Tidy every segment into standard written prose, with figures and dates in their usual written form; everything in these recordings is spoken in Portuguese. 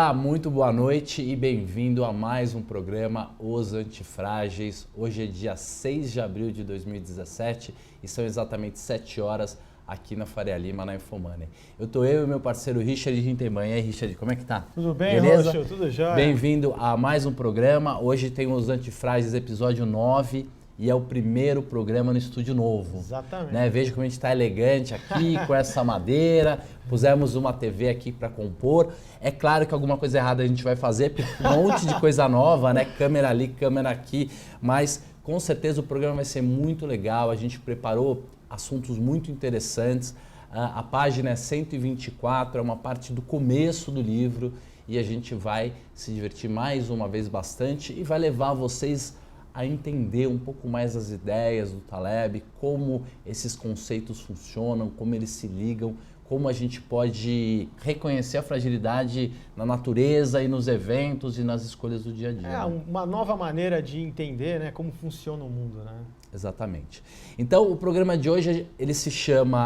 Olá, muito boa noite e bem-vindo a mais um programa Os Antifrágeis. Hoje é dia 6 de abril de 2017 e são exatamente 7 horas aqui na Faria Lima, na Infomoney. Eu e meu parceiro Richard Rintemann. E aí, Richard, como é que tá? Tudo bem, beleza? Roxo? Tudo jóia? Bem-vindo a mais um programa. Hoje tem Os Antifrágeis, episódio 9. E é o primeiro programa no estúdio novo. Exatamente. Né? Veja como a gente está elegante aqui, com essa madeira. Pusemos uma TV aqui para compor. É claro que alguma coisa errada a gente vai fazer, porque um monte de coisa nova, né? Câmera ali, câmera aqui. Mas com certeza o programa vai ser muito legal. A gente preparou assuntos muito interessantes. A página é 124, é uma parte do começo do livro. E a gente vai se divertir mais uma vez bastante e vai levar vocês a entender um pouco mais as ideias do Taleb, como esses conceitos funcionam, como eles se ligam, como a gente pode reconhecer a fragilidade na natureza e nos eventos e nas escolhas do dia a dia. É uma nova maneira de entender, né, como funciona o mundo, né? Exatamente. Então, o programa de hoje, ele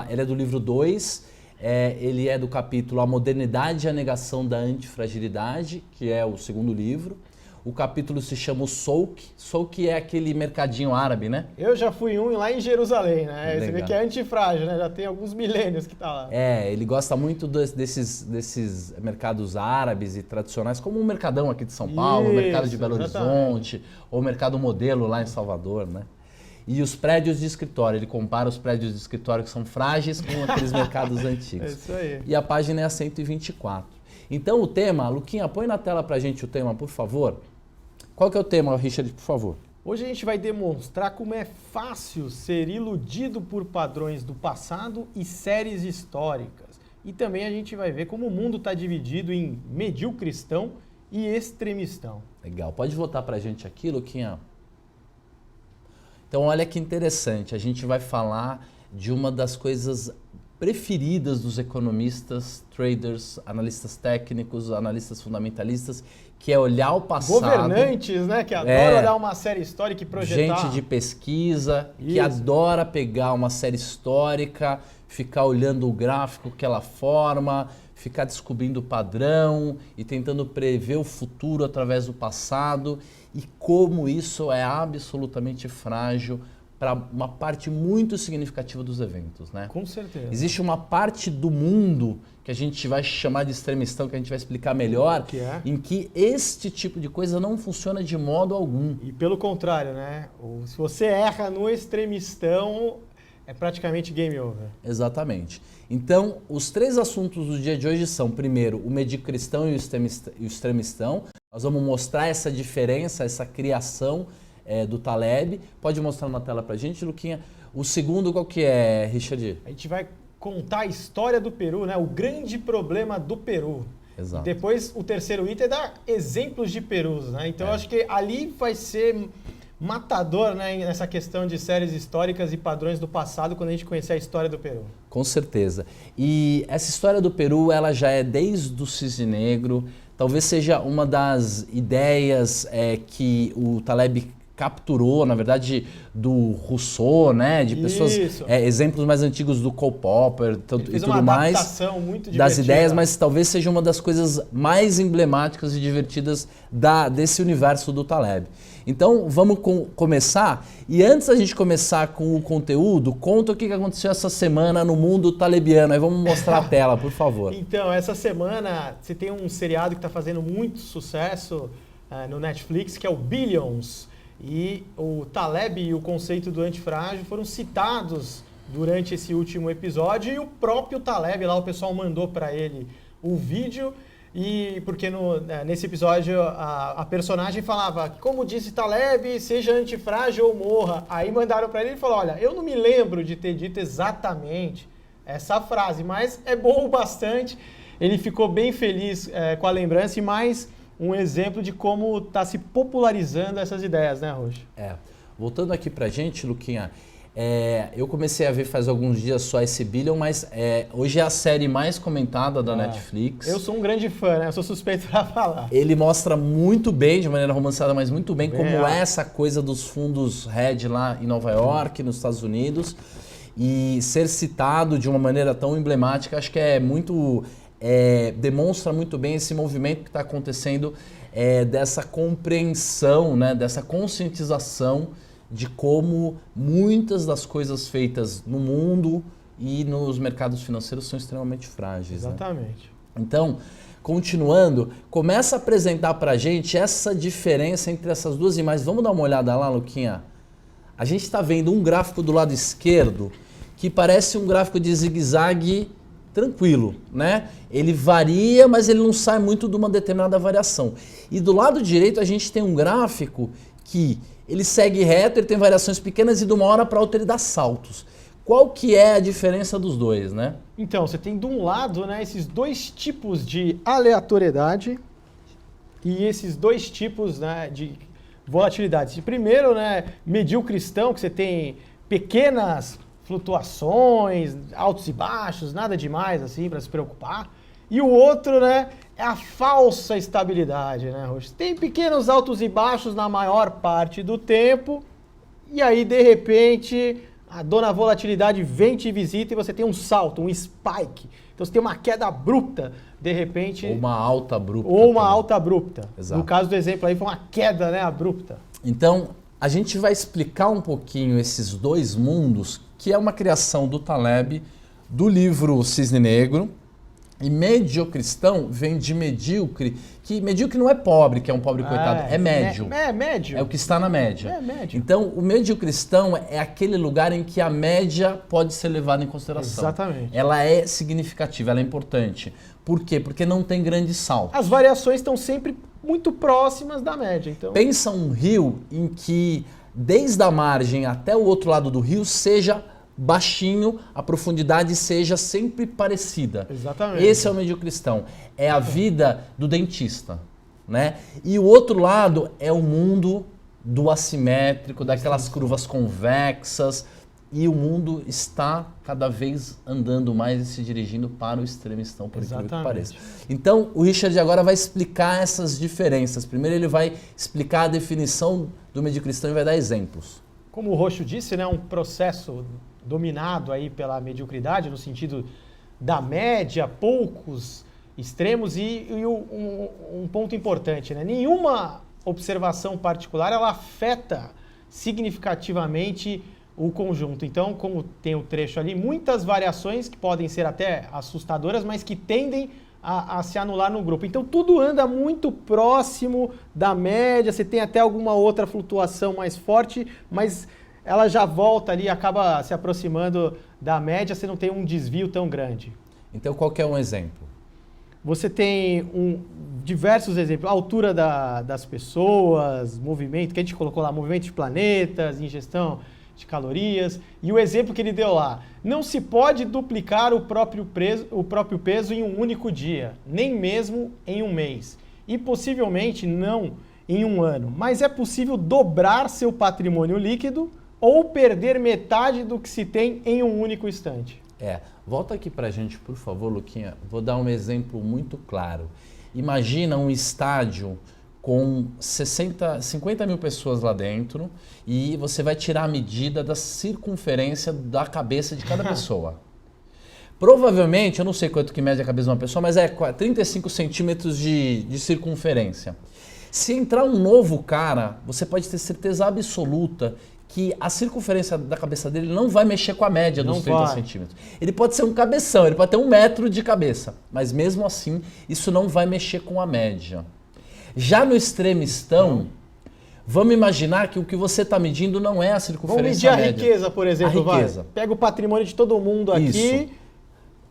é do livro 2, ele é do capítulo A Modernidade e a Negação da Antifragilidade, que é o segundo livro. O capítulo se chama o Souk. Souk é aquele mercadinho árabe, né? Eu já fui lá em Jerusalém, né? Legal. Você vê que é antifrágil, né? Já tem alguns milênios que tá lá. Ele gosta muito desses mercados árabes e tradicionais, como o Mercadão aqui de São Paulo, o Mercado de Belo Horizonte, ou o Mercado Modelo lá em Salvador, né? E os prédios de escritório, ele compara os prédios de escritório que são frágeis com aqueles mercados antigos. É isso aí. E a página é a 124. Então o tema, Luquinha, põe na tela pra gente o tema, por favor. Qual que é o tema, Richard, por favor? Hoje a gente vai demonstrar como é fácil ser iludido por padrões do passado e séries históricas. E também a gente vai ver como o mundo está dividido em medíocristão e extremistão. Legal. Pode voltar pra gente aqui, Luquinha? Então, olha que interessante. A gente vai falar de uma das coisas preferidas dos economistas, traders, analistas técnicos, analistas fundamentalistas, que é olhar o passado. Governantes, né? Que adoram olhar uma série histórica e projetar. Gente de pesquisa, que adora pegar uma série histórica, ficar olhando o gráfico que ela forma, ficar descobrindo o padrão e tentando prever o futuro através do passado e como isso é absolutamente frágil para uma parte muito significativa dos eventos, né? Com certeza. Existe uma parte do mundo que a gente vai chamar de extremistão, que a gente vai explicar melhor, em que este tipo de coisa não funciona de modo algum. E pelo contrário, né? Se você erra no extremistão, é praticamente game over. Exatamente. Então, os três assuntos do dia de hoje são, primeiro, o medicristão e o extremistão. Nós vamos mostrar essa diferença, essa criação do Taleb. Pode mostrar na tela pra gente, Luquinha. O segundo, qual que é, Richard? A gente vai contar a história do Peru, né? O grande problema do Peru. Exato. E depois, o terceiro item é dar exemplos de Perus, né? Então, eu acho que ali vai ser matador, né, nessa questão de séries históricas e padrões do passado, quando a gente conhecer a história do Peru. Com certeza. E essa história do Peru, ela já é desde o Cisne Negro. Talvez seja uma das ideias que o Taleb capturou, na verdade, do Rousseau, né? De pessoas, exemplos mais antigos do Karl Popper e tudo mais, muito das ideias, mas talvez seja uma das coisas mais emblemáticas e divertidas desse universo do Taleb. Então, vamos começar. E antes da gente começar com o conteúdo, conta o que aconteceu essa semana no mundo talebiano. Aí vamos mostrar a tela, por favor. Então, essa semana você tem um seriado que está fazendo muito sucesso no Netflix, que é o Billions. E o Taleb e o conceito do antifrágil foram citados durante esse último episódio e o próprio Taleb, lá o pessoal mandou para ele o vídeo, e porque nesse episódio a personagem falava, como disse Taleb, seja antifrágil ou morra. Aí mandaram para ele e falou, olha, eu não me lembro de ter dito exatamente essa frase, mas é bom o bastante. Ele ficou bem feliz com a lembrança e mais um exemplo de como está se popularizando essas ideias, né, Roxo? Voltando aqui pra gente, Luquinha, eu comecei a ver faz alguns dias só esse Billion, mas hoje é a série mais comentada da Netflix. Eu sou um grande fã, né? Eu sou suspeito pra falar. Ele mostra muito bem, de maneira romanceada, mas muito bem, como é essa coisa dos fundos hedge lá em Nova York, nos Estados Unidos. E ser citado de uma maneira tão emblemática, acho que é muito demonstra muito bem esse movimento que está acontecendo dessa compreensão, né, dessa conscientização de como muitas das coisas feitas no mundo e nos mercados financeiros são extremamente frágeis. Exatamente. Né? Então, continuando, começa a apresentar para a gente essa diferença entre essas duas imagens. Vamos dar uma olhada lá, Luquinha? A gente está vendo um gráfico do lado esquerdo que parece um gráfico de zigue-zague tranquilo, né? Ele varia, mas ele não sai muito de uma determinada variação. E do lado direito a gente tem um gráfico que ele segue reto, ele tem variações pequenas e de uma hora para outra ele dá saltos. Qual que é a diferença dos dois, né? Então, você tem de um lado, né, esses dois tipos de aleatoriedade e esses dois tipos, né, de volatilidade. Primeiro, né, mediocristão, que você tem pequenas flutuações, altos e baixos, nada demais assim para se preocupar. E o outro, né, é a falsa estabilidade, né, Rocha? Tem pequenos altos e baixos na maior parte do tempo, e aí de repente a dona volatilidade vem te visita e você tem um salto, um spike. Então você tem uma queda abrupta, de repente. Ou uma alta abrupta. Ou uma alta abrupta. Exato. No caso do exemplo aí foi uma queda, né, abrupta. Então, a gente vai explicar um pouquinho esses dois mundos, que é uma criação do Taleb, do livro Cisne Negro. E mediocristão vem de medíocre, que medíocre não é pobre, que é um pobre coitado, é médio. É médio. É o que está na média. É médio. Então, o mediocristão é aquele lugar em que a média pode ser levada em consideração. Exatamente. Ela é significativa, ela é importante. Por quê? Porque não tem grande salto. As variações estão sempre muito próximas da média. Então... Pensa um rio em que, desde a margem até o outro lado do rio, seja baixinho, a profundidade seja sempre parecida. Exatamente. Esse é o mediocristão. É a vida do dentista, né? E o outro lado é o mundo do assimétrico, daquelas curvas convexas, e o mundo está cada vez andando mais e se dirigindo para o extremistão, por incrível que pareça. Então, o Richard agora vai explicar essas diferenças. Primeiro ele vai explicar a definição do mediocristão e vai dar exemplos. Como o Roxo disse, né, um processo dominado aí pela mediocridade, no sentido da média, poucos extremos e um ponto importante, né? Nenhuma observação particular ela afeta significativamente o conjunto. Então, como tem o trecho ali, muitas variações que podem ser até assustadoras, mas que tendem a se anular no grupo. Então, tudo anda muito próximo da média, você tem até alguma outra flutuação mais forte, mas ela já volta ali, acaba se aproximando da média, você não tem um desvio tão grande. Então, qual que é um exemplo? Você tem diversos exemplos, a altura das pessoas, movimento, que a gente colocou lá, movimento de planetas, ingestão de calorias, e o exemplo que ele deu lá, não se pode duplicar o próprio peso em um único dia, nem mesmo em um mês, e possivelmente não em um ano, mas é possível dobrar seu patrimônio líquido ou perder metade do que se tem em um único instante. Volta aqui pra gente, por favor, Luquinha. Vou dar um exemplo muito claro. Imagina um estádio com 50 mil pessoas lá dentro e você vai tirar a medida da circunferência da cabeça de cada pessoa. Provavelmente, eu não sei quanto que mede a cabeça de uma pessoa, mas é 35 centímetros de circunferência. Se entrar um novo cara, você pode ter certeza absoluta que a circunferência da cabeça dele não vai mexer com a média dos 30 centímetros. Ele pode ser um cabeção, ele pode ter 1 metro de cabeça, mas mesmo assim, isso não vai mexer com a média. Já no extremistão, vamos imaginar que o que você está medindo não é a circunferência média. Vamos medir a riqueza, por exemplo. A riqueza. Pega o patrimônio de todo mundo aqui. Isso.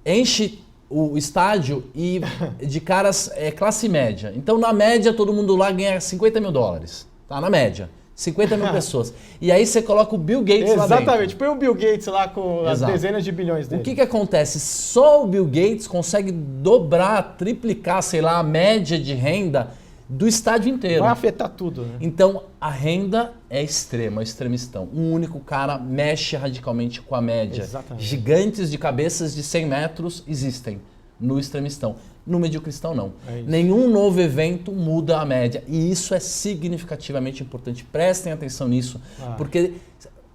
Enche o estádio e de caras classe média. Então, na média, todo mundo lá ganha 50 mil dólares. Tá, na média. 50 mil pessoas. E aí você coloca o Bill Gates lá dentro. Exatamente. Põe o Bill Gates lá com as dezenas de bilhões dele. O que acontece? Só o Bill Gates consegue dobrar, triplicar, sei lá, a média de renda do estádio inteiro. Vai afetar tudo, né? Então, a renda é extrema, é extremistão. Um único cara mexe radicalmente com a média. Exatamente. Gigantes de cabeças de 100 metros existem no extremistão. No mediocristão, não. Nenhum novo evento muda a média. E isso é significativamente importante. Prestem atenção nisso, porque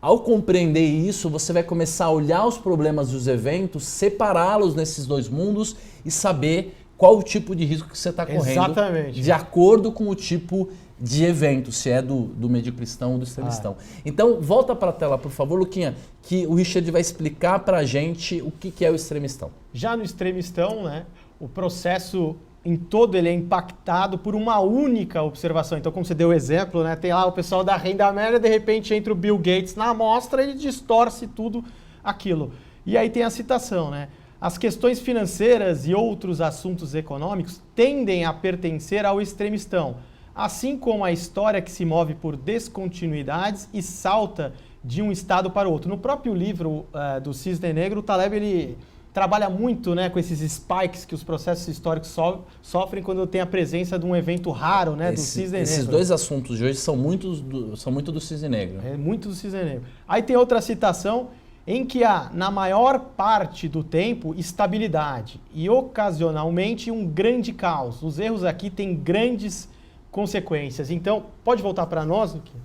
Ao compreender isso, você vai começar a olhar os problemas dos eventos, separá-los nesses dois mundos e saber qual o tipo de risco que você está correndo. Exatamente. De acordo com o tipo de evento, se é do mediocristão ou do extremistão. Então, volta para a tela, por favor, Luquinha, que o Richard vai explicar para a gente o que é o extremistão. Já no extremistão, né, o processo em todo ele é impactado por uma única observação. Então, como você deu o exemplo, né, tem lá o pessoal da renda média, de repente entra o Bill Gates na amostra e ele distorce tudo aquilo. E aí tem a citação, né? As questões financeiras e outros assuntos econômicos tendem a pertencer ao extremistão, assim como a história que se move por descontinuidades e salta de um estado para o outro. No próprio livro do Cisne Negro, o Taleb ele trabalha muito, né, com esses spikes que os processos históricos sofrem quando tem a presença de um evento raro, né, do Cisne Negro. Esses dois assuntos de hoje são muito do Cisne Negro. É muito do Cisne Negro. Aí tem outra citação em que há, na maior parte do tempo, estabilidade e ocasionalmente um grande caos. Os erros aqui têm grandes consequências. Então, pode voltar para nós, Luquinha?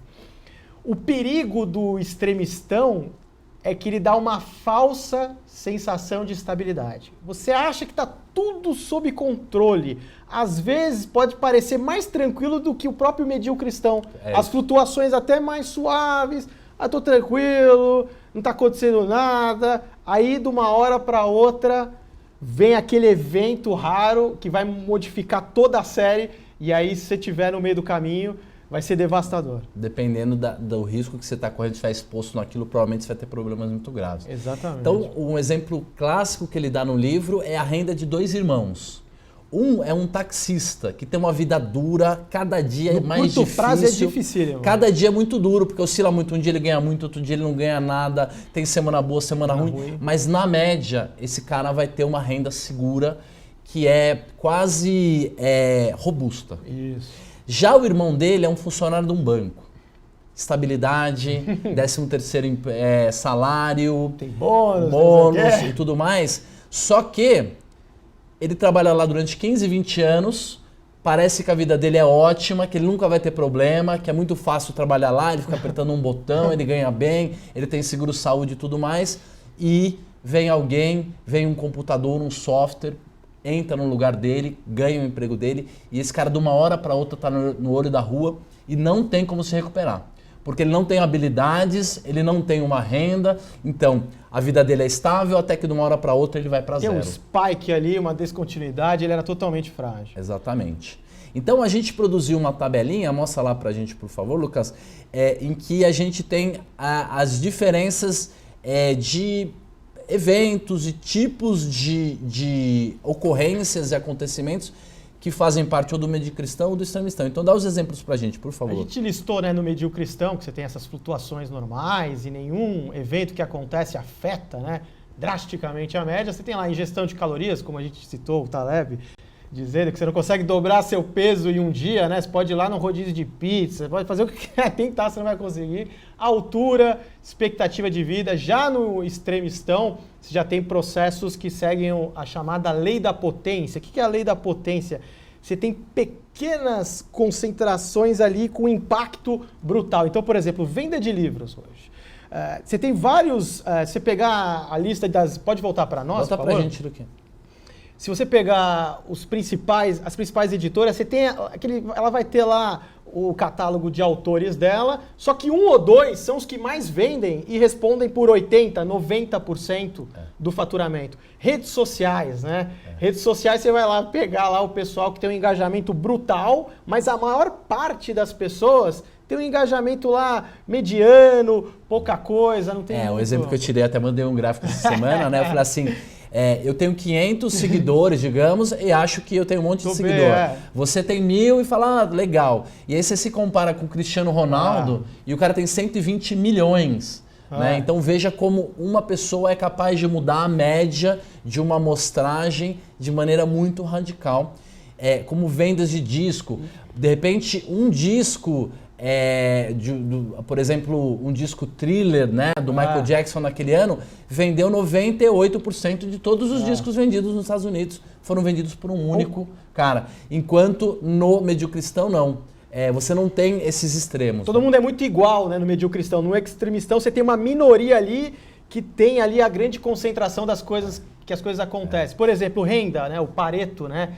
O perigo do extremistão é que ele dá uma falsa sensação de estabilidade. Você acha que está tudo sob controle. Às vezes pode parecer mais tranquilo do que o próprio mediocristão. As flutuações até mais suaves. Estou tranquilo, não está acontecendo nada. Aí, de uma hora para outra, vem aquele evento raro que vai modificar toda a série. E aí, se você estiver no meio do caminho, vai ser devastador. Dependendo do risco que você está correndo, estiver exposto naquilo, provavelmente você vai ter problemas muito graves. Exatamente. Então, um exemplo clássico que ele dá no livro é a renda de dois irmãos. Um é um taxista que tem uma vida dura, cada dia é mais difícil. No curto prazo é difícil. Cada dia é muito duro, porque oscila muito. Um dia ele ganha muito, outro dia ele não ganha nada. Tem semana boa, semana ruim. Mas na média, esse cara vai ter uma renda segura que é quase robusta. Isso. Já o irmão dele é um funcionário de um banco. Estabilidade, 13º salário, tem bônus e tudo mais. Só que ele trabalha lá durante 15, 20 anos, parece que a vida dele é ótima, que ele nunca vai ter problema, que é muito fácil trabalhar lá, ele fica apertando um botão, ele ganha bem, ele tem seguro-saúde e tudo mais, e vem alguém, vem um computador, um software, entra no lugar dele, ganha o emprego dele, e esse cara de uma hora para outra está no olho da rua e não tem como se recuperar. Porque ele não tem habilidades, ele não tem uma renda, então a vida dele é estável até que de uma hora para outra ele vai para zero. Tem um spike ali, uma descontinuidade, ele era totalmente frágil. Exatamente. Então a gente produziu uma tabelinha, mostra lá para a gente por favor, Lucas, em que a gente tem as diferenças de eventos e tipos de ocorrências e acontecimentos que fazem parte ou do mediocristão ou do extremistão. Então dá os exemplos pra gente, por favor. A gente listou, né, no mediocristão que você tem essas flutuações normais e nenhum evento que acontece afeta, né, drasticamente a média. Você tem lá a ingestão de calorias, como a gente citou, o Taleb, dizendo que você não consegue dobrar seu peso em um dia, né? Você pode ir lá no rodízio de pizza, pode fazer o que quer, tentar, você não vai conseguir. Altura, expectativa de vida. Já no extremistão, você já tem processos que seguem a chamada lei da potência. O que é a lei da potência? Você tem pequenas concentrações ali com impacto brutal. Então, por exemplo, venda de livros hoje. Você tem vários... você pegar a lista das... Pode voltar para nós, volta para a gente, Luquinha. Se você pegar as principais editoras, você tem ela vai ter lá o catálogo de autores dela, só que um ou dois são os que mais vendem e respondem por 80%, 90% do faturamento. Redes sociais, né? Redes sociais você vai lá pegar lá o pessoal que tem um engajamento brutal, mas a maior parte das pessoas tem um engajamento lá mediano, pouca coisa, não tem muito... O exemplo que eu tirei, até mandei um gráfico essa semana, né? Eu falei assim... eu tenho 500 seguidores, digamos, e acho que eu tenho um monte de seguidor. Você tem 1000 e fala, legal. E aí você se compara com o Cristiano Ronaldo e o cara tem 120 milhões. Né? Então veja como uma pessoa é capaz de mudar a média de uma amostragem de maneira muito radical. Como vendas de disco. De repente, um disco... por exemplo, um disco Thriller, né, do Michael Jackson naquele ano, vendeu 98% de todos os discos vendidos nos Estados Unidos foram vendidos por um único cara. Enquanto no mediocristão não. você não tem esses extremos. Todo mundo é muito igual, né, no mediocristão. No extremistão você tem uma minoria ali que tem ali a grande concentração das coisas, que as coisas acontecem. Por exemplo, renda, né, o Pareto, né,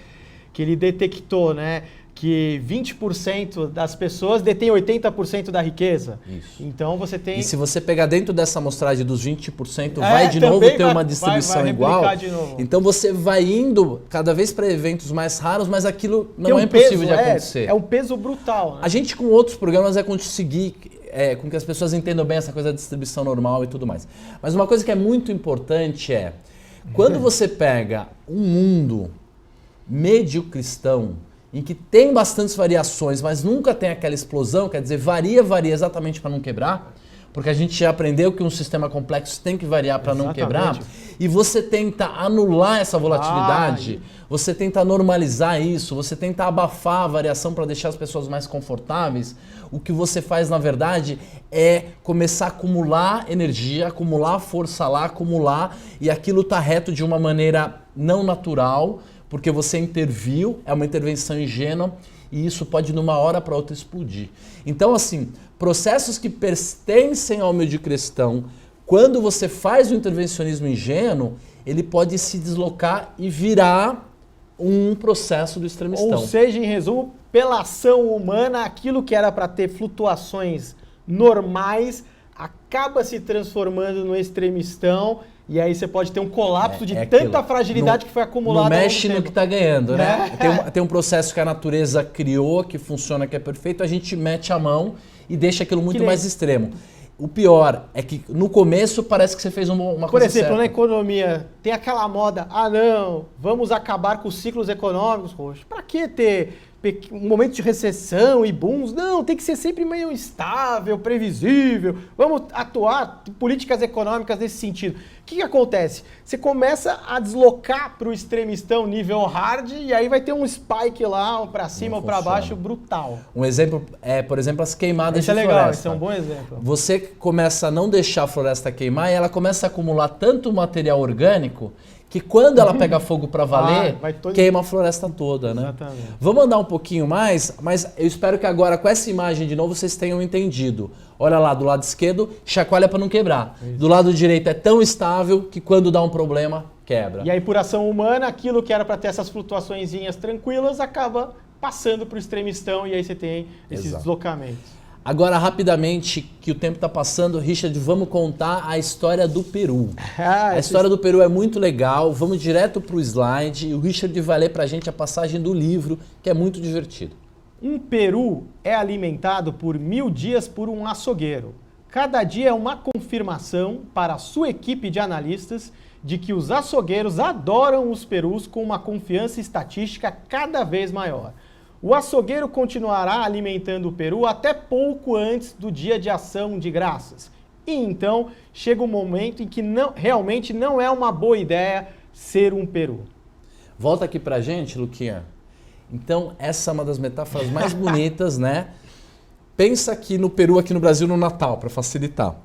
que ele detectou, né, que 20% das pessoas detêm 80% da riqueza. Isso. Então você tem... E se você pegar dentro dessa amostragem dos 20%, vai de novo ter uma distribuição igual. De novo. Então você vai indo cada vez para eventos mais raros, mas aquilo não é impossível de acontecer. É um peso brutal. Né? A gente com outros programas vai conseguir com que as pessoas entendam bem essa coisa da distribuição normal e tudo mais. Mas uma coisa que é muito importante é, quando você pega um mundo mediocristão, em que tem bastantes variações, mas nunca tem aquela explosão, quer dizer, varia exatamente para não quebrar, porque a gente já aprendeu que um sistema complexo tem que variar para não quebrar, e você tenta anular essa volatilidade, você tenta normalizar isso, você tenta abafar a variação para deixar as pessoas mais confortáveis, o que você faz, na verdade, é começar a acumular energia, acumular força lá, acumular, e aquilo tá reto de uma maneira não natural, porque você interviu, é uma intervenção ingênua e isso pode de uma hora para outra explodir. Então, assim, processos que pertencem ao mediocristão, quando você faz o intervencionismo ingênuo, ele pode se deslocar e virar um processo do extremistão. Ou seja, em resumo, pela ação humana, aquilo que era para ter flutuações normais acaba se transformando no extremistão. E aí você pode ter um colapso de tanta aquilo. Fragilidade que foi acumulada. Não mexe no que está ganhando, né? Tem um processo que a natureza criou, que funciona, que é perfeito, a gente mete a mão e deixa aquilo muito mais extremo. O pior é que no começo parece que você fez uma coisa Por exemplo, certa. Na economia tem aquela moda, não, vamos acabar com os ciclos econômicos, Roxo. Para que ter um momento de recessão e booms? Não, tem que ser sempre meio estável, previsível. Vamos atuar políticas econômicas nesse sentido. O que acontece? Você começa a deslocar para o extremistão nível hard e aí vai ter um spike lá, para cima ou para baixo, brutal. Um exemplo por exemplo, as queimadas de floresta. floresta. Esse é um bom exemplo. Você começa a não deixar a floresta queimar e ela começa a acumular tanto material orgânico que quando ela pega fogo para valer, queima a floresta toda, né? Exatamente. Vamos andar um pouquinho mais, mas eu espero que agora com essa imagem de novo vocês tenham entendido. Olha lá, do lado esquerdo, chacoalha para não quebrar. Isso. Do lado direito é tão estável que quando dá um problema, quebra. E aí por ação humana, aquilo que era para ter essas flutuaçõezinhas tranquilas acaba passando para o extremistão e aí você tem esses deslocamentos. Agora, rapidamente, que o tempo está passando, Richard, vamos contar a história do Peru. A história do Peru é muito legal, vamos direto para o slide e o Richard vai ler para a gente a passagem do livro, que é muito divertido. Um peru é alimentado por 1000 dias por um açougueiro. Cada dia é uma confirmação para a sua equipe de analistas de que os açougueiros adoram os perus com uma confiança estatística cada vez maior. O açougueiro continuará alimentando o peru até pouco antes do dia de ação de graças. E então chega um momento em que realmente não é uma boa ideia ser um peru. Volta aqui pra gente, Luquinha. Então, essa é uma das metáforas mais bonitas, né? Pensa aqui no peru, aqui no Brasil, no Natal, para facilitar.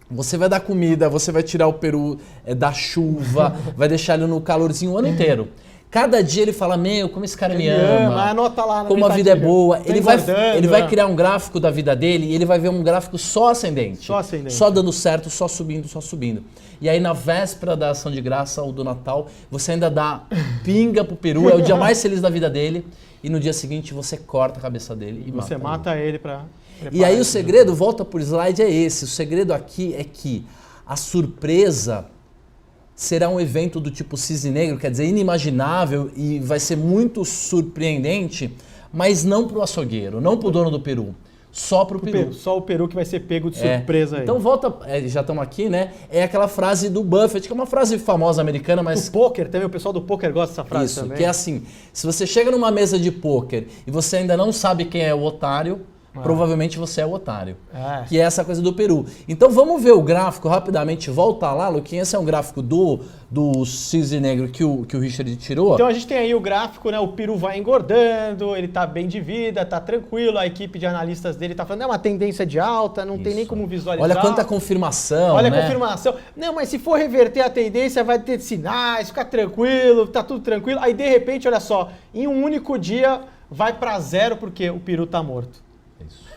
Você vai dar comida, você vai tirar o peru da chuva, vai deixar ele no calorzinho o ano inteiro. Cada dia ele fala, como esse cara me ama, anota lá como a vida é boa. Ele vai criar um gráfico da vida dele e ele vai ver um gráfico só ascendente. Só dando certo, só subindo, só subindo. E aí na véspera da ação de graça ou do Natal, você ainda dá pinga pro peru, é o dia mais feliz da vida dele. E no dia seguinte você corta a cabeça dele e você mata ele para... E aí o segredo, volta por slide, é esse. O segredo aqui é que a surpresa será um evento do tipo cisne negro, quer dizer, inimaginável e vai ser muito surpreendente, mas não para o açougueiro, não para o dono do peru, só para o peru. Só o peru que vai ser pego de surpresa aí. Então volta, já estamos aqui, né? É aquela frase do Buffett, que é uma frase famosa americana, mas... Do pôquer, também o pessoal do pôquer gosta dessa frase também. Isso, que é assim, se você chega numa mesa de pôquer e você ainda não sabe quem é o otário, provavelmente você é o otário. Que é essa coisa do peru. Então vamos ver o gráfico rapidamente. Volta lá, Luquinha. Esse é um gráfico do cisne negro que o Richard tirou. Então a gente tem aí o gráfico, né? O peru vai engordando, ele tá bem de vida, tá tranquilo. A equipe de analistas dele tá falando, é uma tendência de alta, não tem nem como visualizar. Olha quanta confirmação, Olha a confirmação. Não, mas se for reverter a tendência, vai ter sinais, fica tranquilo, tá tudo tranquilo. Aí de repente, olha só, em um único dia... vai para zero porque o peru tá morto. Isso.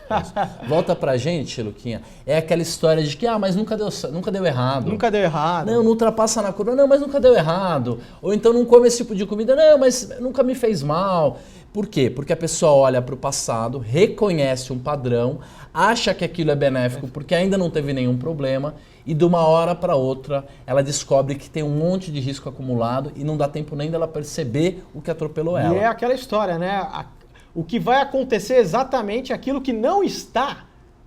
Volta pra gente, Luquinha. É aquela história de que, mas nunca deu errado. Nunca deu errado. Não ultrapassa na curva. Não, mas nunca deu errado. Ou então não come esse tipo de comida. Não, mas nunca me fez mal. Por quê? Porque a pessoa olha para o passado, reconhece um padrão, acha que aquilo é benéfico porque ainda não teve nenhum problema e de uma hora para outra ela descobre que tem um monte de risco acumulado e não dá tempo nem dela perceber o que atropelou ela. E é aquela história, né? O que vai acontecer é exatamente aquilo que não está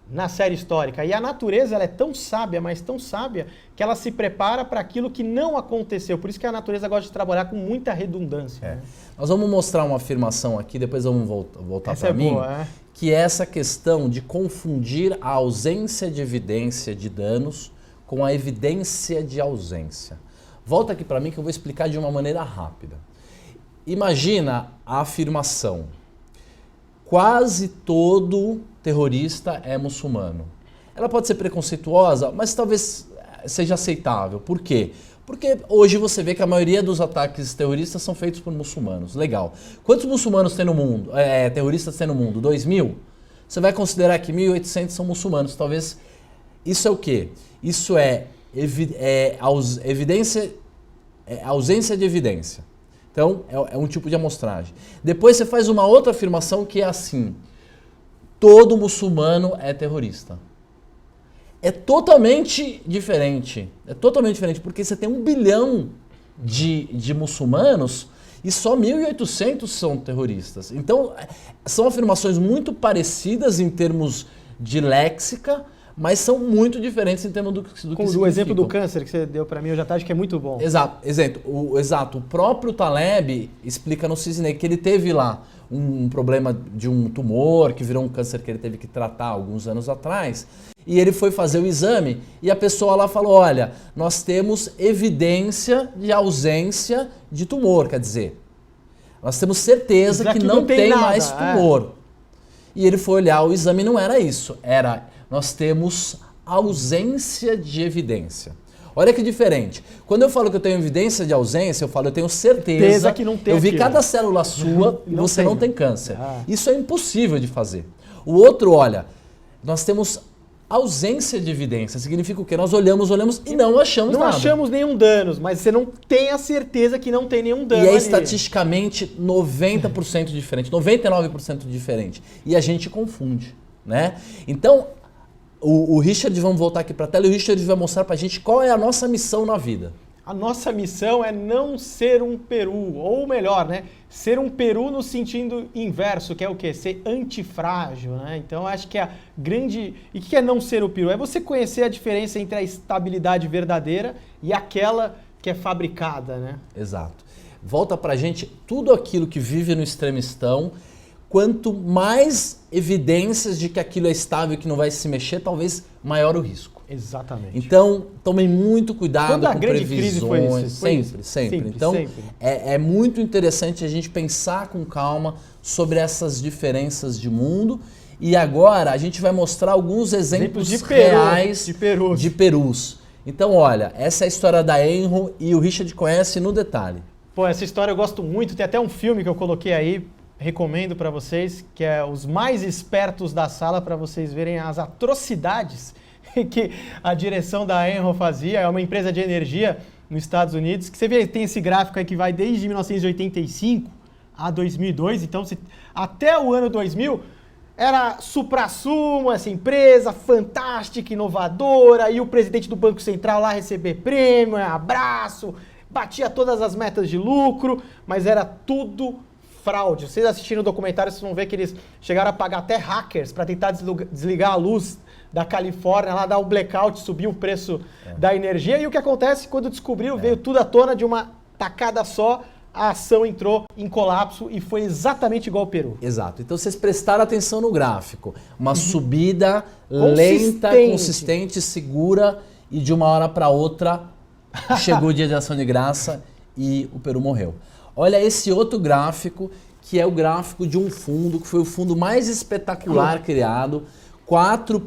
na série histórica. E a natureza ela é tão sábia, mas tão sábia, que ela se prepara para aquilo que não aconteceu. Por isso que a natureza gosta de trabalhar com muita redundância. Né? Nós vamos mostrar uma afirmação aqui, depois vamos voltar para mim, boa, que é essa questão de confundir a ausência de evidência de danos com a evidência de ausência. Volta aqui para mim que eu vou explicar de uma maneira rápida. Imagina a afirmação: quase todo terrorista é muçulmano. Ela pode ser preconceituosa, mas talvez seja aceitável. Por quê? Porque hoje você vê que a maioria dos ataques terroristas são feitos por muçulmanos. Legal. Quantos muçulmanos tem no mundo? Terroristas tem no mundo? 2.000? Você vai considerar que 1.800 são muçulmanos. Talvez. Isso é o quê? Isso é ausência de evidência. Então, é um tipo de amostragem. Depois você faz uma outra afirmação que é assim: todo muçulmano é terrorista. É totalmente diferente. É totalmente diferente, porque você tem 1 bilhão de muçulmanos e só 1.800 são terroristas. Então, são afirmações muito parecidas em termos de léxica, mas são muito diferentes em termos do que significam. O exemplo do câncer que você deu para mim hoje à tarde, que é muito bom. Exato. O próprio Taleb explica no Cisne que ele teve lá um problema de um tumor que virou um câncer que ele teve que tratar alguns anos atrás. E ele foi fazer o exame e a pessoa lá falou: olha, nós temos evidência de ausência de tumor, quer dizer, nós temos certeza que não tem mais tumor. E ele foi olhar, o exame não era isso, nós temos ausência de evidência. Olha que diferente. Quando eu falo que eu tenho evidência de ausência, eu falo eu tenho certeza que não tem eu vi aquilo. cada célula sua e você não tem câncer. Isso é impossível de fazer. O outro, olha, nós temos ausência de evidência. Significa o quê? Nós olhamos e não achamos nada. Não achamos nenhum dano, mas você não tem a certeza que não tem nenhum dano. E é ali. Estatisticamente 90% diferente, 99% diferente. E a gente confunde, né? Então, o Richard, vamos voltar aqui para a tela, e o Richard vai mostrar para a gente qual é a nossa missão na vida. A nossa missão é não ser um peru, ou melhor, né? Ser um peru no sentido inverso, que é o quê? Ser antifrágil, né? Então, acho que a grande... E o que é não ser o peru? É você conhecer a diferença entre a estabilidade verdadeira e aquela que é fabricada, né? Exato. Volta pra gente tudo aquilo que vive no extremistão. Quanto mais evidências de que aquilo é estável e que não vai se mexer, talvez maior o risco. Exatamente. Então, tomem muito cuidado Quando a com grande previsões. crise foi isso? Sempre. Então, sempre. É muito interessante a gente pensar com calma sobre essas diferenças de mundo. E agora a gente vai mostrar alguns exemplos reais de perus. Então, olha, essa é a história da Enro e o Richard conhece no detalhe. Pô, essa história eu gosto muito. Tem até um filme que eu coloquei aí, recomendo para vocês, que é Os Mais Espertos da Sala, para vocês verem as atrocidades que a direção da Enro fazia. É uma empresa de energia nos Estados Unidos, que você vê, tem esse gráfico aí que vai desde 1985 a 2002, então até o ano 2000 era suprassumo, essa empresa fantástica, inovadora, e o presidente do Banco Central lá receber prêmio, abraço, batia todas as metas de lucro, mas era tudo fraude. Vocês assistindo o documentário, vocês vão ver que eles chegaram a pagar até hackers para tentar desligar a luz da Califórnia, lá dar um blackout, subir o preço da energia. E o que acontece? Quando descobriram, veio tudo à tona de uma tacada só, a ação entrou em colapso e foi exatamente igual ao Peru. Exato. Então vocês prestaram atenção no gráfico. Uma subida lenta, consistente, segura, e de uma hora para outra chegou o dia de ação de graça e o Peru morreu. Olha esse outro gráfico, que é o gráfico de um fundo, que foi o fundo mais espetacular criado. 4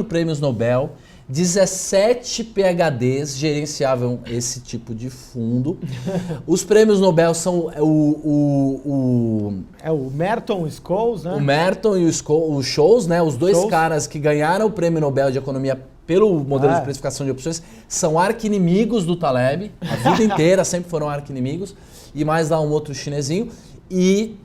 prêmios Nobel, 17 PhDs gerenciavam esse tipo de fundo. Os prêmios Nobel são o Merton Scholes, né? O Merton e o Scholes, né? Os dois Scholes. caras que ganharam o prêmio Nobel de Economia pelo modelo de precificação de opções são arqui-inimigos do Taleb. A vida inteira sempre foram arqui-inimigos. E mais lá um outro chinesinho. E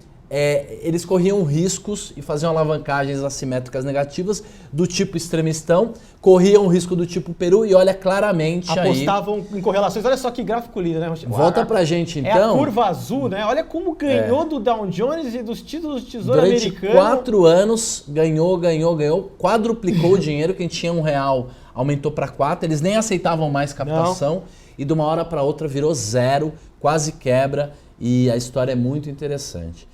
eles corriam riscos e faziam alavancagens assimétricas negativas do tipo extremistão, corriam o risco do tipo Peru e olha claramente apostavam em correlações. Olha só que gráfico lindo, né? Volta pra gente então. É a curva azul, né? Olha como ganhou do Dow Jones e dos títulos do Tesouro Durante Americano. 4 anos, ganhou, quadruplicou o dinheiro. Quem tinha R$1 aumentou para 4, eles nem aceitavam mais captação e de uma hora para outra virou 0, quase quebra e a história é muito interessante.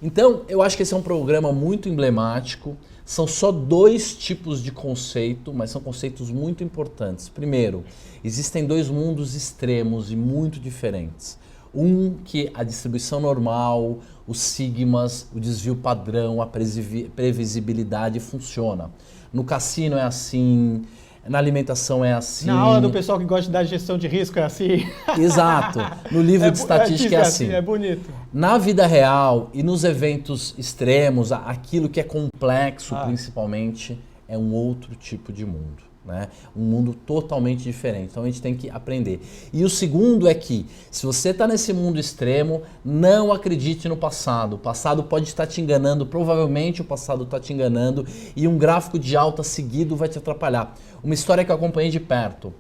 Então, eu acho que esse é um programa muito emblemático. São só 2 tipos de conceito, mas são conceitos muito importantes. Primeiro, existem 2 mundos extremos e muito diferentes. Um que a distribuição normal, os sigmas, o desvio padrão, a previsibilidade funciona. No cassino é assim, na alimentação é assim. Na aula do pessoal que gosta da gestão de risco é assim. Exato. No livro de estatística é assim. É bonito. Na vida real e nos eventos extremos, aquilo que é complexo principalmente, é um outro tipo de mundo, né? Um mundo totalmente diferente. Então a gente tem que aprender. E o segundo é que, se você está nesse mundo extremo, não acredite no passado. O passado pode estar te enganando, provavelmente o passado está te enganando e um gráfico de alta seguido vai te atrapalhar. Uma história que eu acompanhei de perto.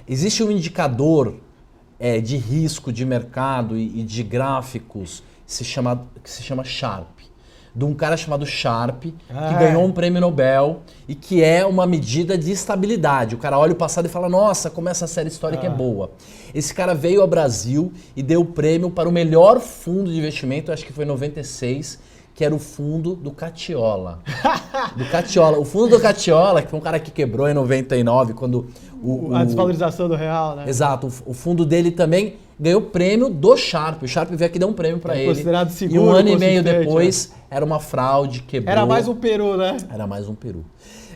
Existe um indicador de risco de mercado e de gráficos que se chama Sharpe. De um cara chamado Sharpe, que ganhou um prêmio Nobel e que é uma medida de estabilidade. O cara olha o passado e fala, nossa, como essa série histórica é boa. Esse cara veio ao Brasil e deu o prêmio para o melhor fundo de investimento, acho que foi em 96, que era o fundo do Catiola. O fundo do Catiola, que foi um cara que quebrou em 99, quando a desvalorização do real, né? Exato. O fundo dele também ganhou o prêmio do Sharpe. O Sharpe veio aqui dar um prêmio para ele. Considerado seguro, e um ano e meio depois era uma fraude, quebrou. Era mais um peru, né? Era mais um peru.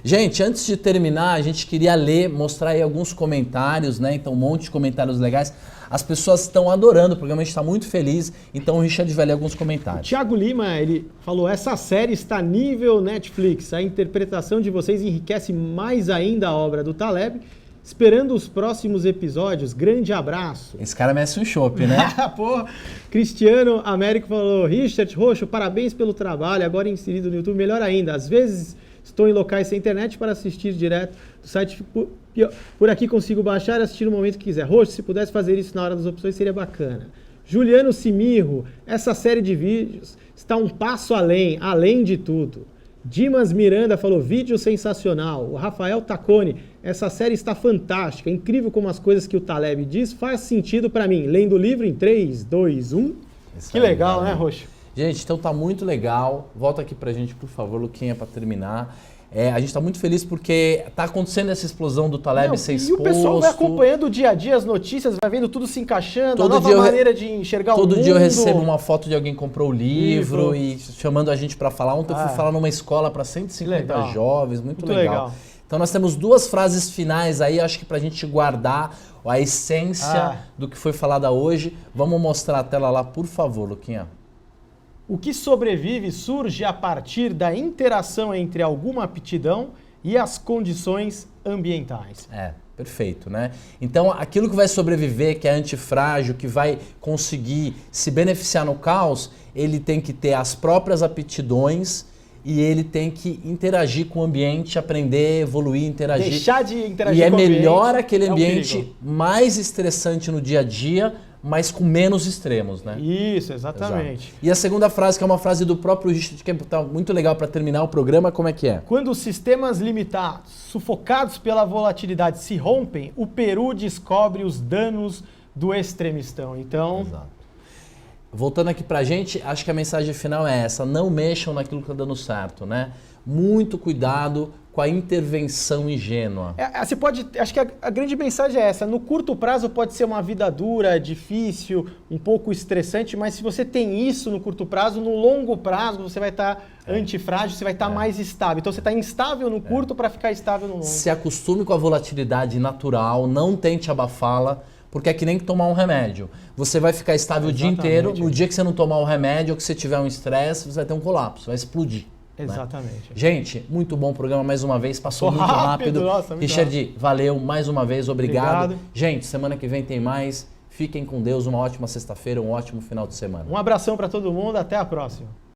Gente, antes de terminar, a gente queria mostrar aí alguns comentários, né? Então, um monte de comentários legais. As pessoas estão adorando o programa, a gente está muito feliz. Então, o Richard vai ler alguns comentários. O Thiago Lima, ele falou, essa série está nível Netflix. A interpretação de vocês enriquece mais ainda a obra do Taleb. Esperando os próximos episódios, grande abraço. Esse cara merece um chopp, né? Pô, Cristiano Américo falou, Richard Roxo, parabéns pelo trabalho, agora inserido no YouTube, melhor ainda. Às vezes estou em locais sem internet para assistir direto do site. Por aqui consigo baixar e assistir no momento que quiser. Roxo, se pudesse fazer isso na hora das opções, seria bacana. Juliano Simirro, essa série de vídeos está um passo além de tudo. Dimas Miranda falou, vídeo sensacional. O Rafael Taccone, essa série está fantástica. Incrível como as coisas que o Taleb diz faz sentido para mim. Lendo o livro em 3, 2, 1. Que legal, né, Roxo? Gente, então tá muito legal. Volta aqui pra gente, por favor, Luquinha, para terminar. A gente tá muito feliz porque tá acontecendo essa explosão do Taleb ser exposto. E o pessoal vai acompanhando o dia a dia, as notícias, vai vendo tudo se encaixando, a nova maneira de enxergar o mundo. Todo dia eu recebo uma foto de alguém que comprou o livro e chamando a gente para falar. Ontem eu fui falar numa escola para 150 jovens, muito legal. Então nós temos 2 frases finais aí, acho que pra gente guardar a essência do que foi falado hoje. Vamos mostrar a tela lá, por favor, Luquinha. O que sobrevive surge a partir da interação entre alguma aptidão e as condições ambientais. Perfeito, né? Então, aquilo que vai sobreviver, que é antifrágil, que vai conseguir se beneficiar no caos, ele tem que ter as próprias aptidões e ele tem que interagir com o ambiente, aprender, evoluir, interagir. Deixar de interagir com o ambiente. E é melhor aquele ambiente mais estressante no dia a dia, mas com menos extremos, né? Isso, exatamente. Exato. E a segunda frase, que é uma frase do próprio Richard, que tá muito legal para terminar o programa, como é que é? Quando os sistemas limitados, sufocados pela volatilidade, se rompem, o Peru descobre os danos do extremistão. Então... Exato. voltando aqui pra gente, acho que a mensagem final é essa, não mexam naquilo que tá dando certo, né? Muito cuidado com a intervenção ingênua. Você pode, acho que a grande mensagem é essa, no curto prazo pode ser uma vida dura, difícil, um pouco estressante, mas se você tem isso no curto prazo, no longo prazo você vai estar antifrágil, você vai estar mais estável. Então você está instável no curto para ficar estável no longo. Se acostume com a volatilidade natural, não tente abafá-la, porque é que nem tomar um remédio. Você vai ficar estável o dia inteiro, no dia que você não tomar o remédio ou que você tiver um estresse, você vai ter um colapso, vai explodir. Exatamente. Né? Gente, muito bom o programa mais uma vez, passou muito rápido. rápido. Nossa, muito Richard, rápido. valeu mais uma vez, obrigado. Gente, semana que vem tem mais. Fiquem com Deus, uma ótima sexta-feira, um ótimo final de semana. Um abração para todo mundo, até a próxima.